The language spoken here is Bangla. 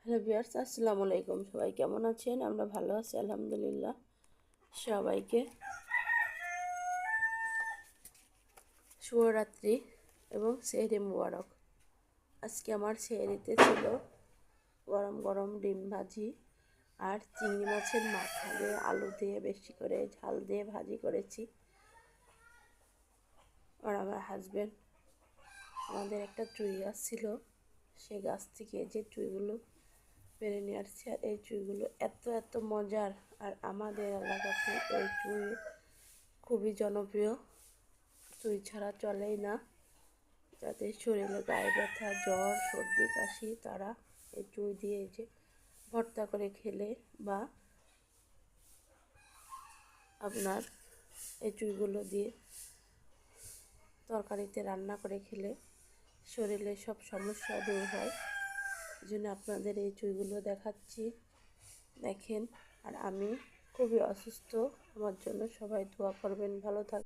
হ্যালো ভিউয়ার্স, আসসালামু আলাইকুম। সবাই কেমন আছেন? আমরা ভালো আছি আলহামদুলিল্লাহ। সবাইকে শুভরাত্রি এবং সেহরি মুবারক। আজকে আমার সেহরিতে ছিল গরম গরম ডিম ভাজি আর চিংড়ি মাছের মাথা দিয়ে আলু দিয়ে বেশি করে ঝাল দিয়ে ভাজি করেছি। আর আমার হাজব্যান্ড আমাদের একটা চুই গাছ ছিল, সে গাছ থেকে যে চুইগুলো পেরে নিয়ে আসছে। আর এই চুইগুলো এত এত মজার, আর আমাদের এলাকাতে এই চুই খুবই জনপ্রিয়। চুই ছাড়া চলেই না। যাদের শরীরে গায়ে ব্যথা, জ্বর, সর্দি, কাশি, তারা এই চুই দিয়ে এই যে ভর্তা করে খেলে বা আপনার এই চুইগুলো দিয়ে তরকারিতে রান্না করে খেলে শরীরে সব সমস্যা দূর হয়। এই জন্য আপনাদের এই চুইগুলো দেখাচ্ছি, দেখেন। আর আমি খুবই অসুস্থ, আমার জন্য সবাই দোয়া করবেন, ভালো থাকবেন।